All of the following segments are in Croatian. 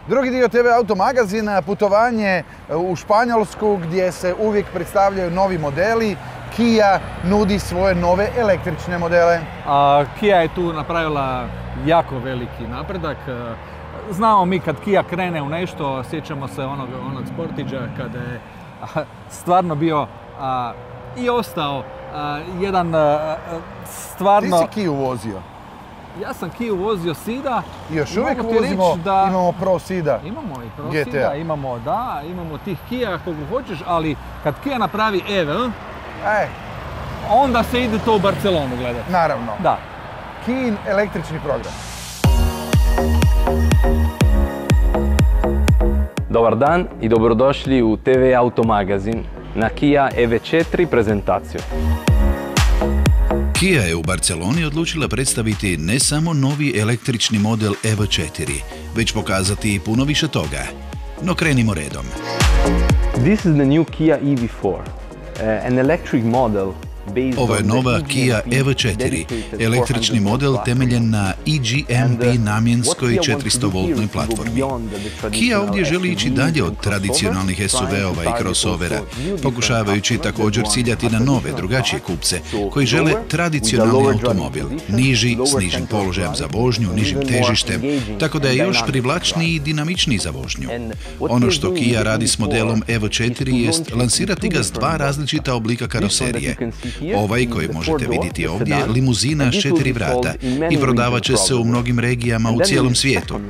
Drugi dio TV Automagazina, putovanje u Španjolsku gdje se uvijek predstavljaju novi modeli. Kia nudi svoje nove električne modele. Kia je tu napravila jako veliki napredak. Znamo mi kad Kia krene u nešto, sjećamo se onog Sportiđa kada je stvarno bio i ostao jedan stvarno... Ti si Kia vozio? Ja sam Kia vozio Sida. I još uvijek vozimo, imamo Pro Sida. Imamo i Pro Sida, imamo tih Kia koliko hoćeš, ali kad Kia napravi eventu, onda se ide to u Barcelonu gledati. Naravno. Da. Kiin električni program. Dobar dan i dobrodošli u TV Automagazin na Kia EV4 prezentaciju. Kia je u Barceloni odlučila predstaviti ne samo novi električni model EV4, već pokazati i puno više toga. No krenimo redom. This is the new Kia EV4, an electric model. Ovo je nova Kia EV4, električni model temeljen na EGMP namjenskoj 400-voltnoj platformi. Kia ovdje želi ići dalje od tradicionalnih SUV-ova i crossovera, pokušavajući također ciljati na nove, drugačije kupce koji žele tradicionalni automobil, niži, s nižim položajem za vožnju, nižim težištem, tako da je još privlačniji i dinamičniji za vožnju. Ono što Kia radi s modelom EV4 jest lansirati ga s dva različita oblika karoserije. Ovaj koji možete vidjeti ovdje je limuzina s 4 vrata i prodavat će se u mnogim regijama u cijelom svijetu.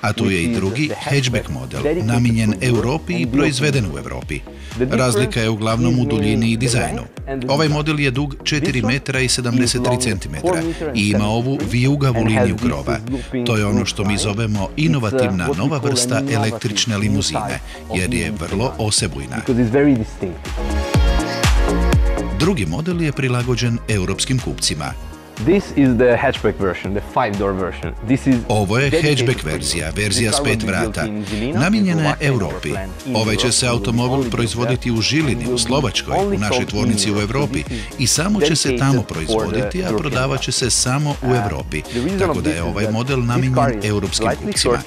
A tu je i drugi hatchback model, namijenjen Europi i proizveden u Europi. Razlika je uglavnom u duljini i dizajnu. Ovaj model je dug 4 metra i 73 centimetra i ima ovu vijugavu liniju krova. To je ono što mi zovemo inovativna nova vrsta električne limuzine, jer je vrlo osebujna. Drugi model je prilagođen europskim kupcima. Ovo je hatchback verzija, verzija s 5 vrata. Namijenjena je Europi. Ovaj će se automobil proizvoditi u Žilini, u Slovačkoj, u našoj tvornici u Europi i samo će se tamo proizvoditi, a prodavat će se samo u Europi. Tako da je ovaj model namijenjen europskim kupcima.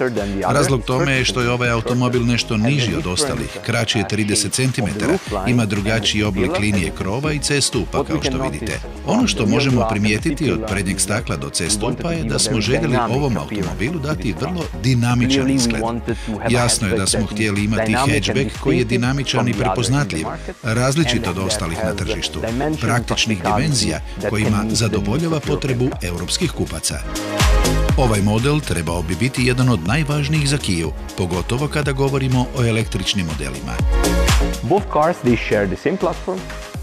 Razlog tome je što je ovaj automobil nešto niži od ostalih, kraći je 30 cm, ima drugačiji oblik linije krova i C stupa, kao što vidite. Ono što možemo primijetiti od prednjeg stakla do C stupa je da smo željeli ovom automobilu dati vrlo dinamičan izgled. Jasno je da smo htjeli imati hatchback koji je dinamičan i prepoznatljiv, različit od ostalih na tržištu, praktičnih dimenzija kojima zadovoljava potrebu europskih kupaca. Ovaj model trebao bi biti jedan od najvažnijih za Kiu, pogotovo kada govorimo o električnim modelima.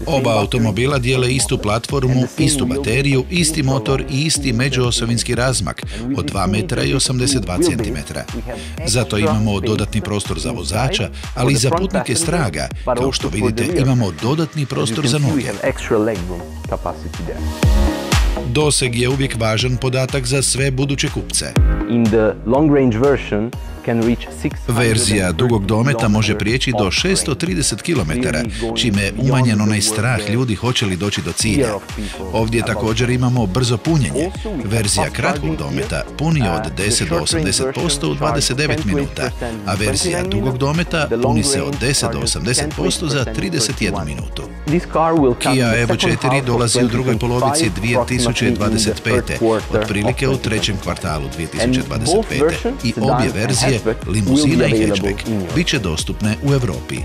Oba automobila dijele istu platformu, istu bateriju, isti motor i isti međuosovinski razmak od 2 metra i 82 cm. Zato imamo dodatni prostor za vozača, ali i za putnike straga. Kao što vidite, imamo dodatni prostor za noge. Doseg je uvijek važan podatak za sve buduće kupce. Verzija dugog dometa može prijeći do 630 km, čime je umanjen onaj strah ljudi hoće li doći do cilja. Ovdje također imamo brzo punjenje. Verzija kratkog dometa puni od 10 do 80% u 29 minuta, a verzija dugog dometa puni se od 10 do 80% za 31 minutu. Kia EV4 dolazi u drugoj polovici 2025. otprilike u trećem kvartalu 2025. I obje verzije, limuzina i hatchback, bit će dostupne u Europi.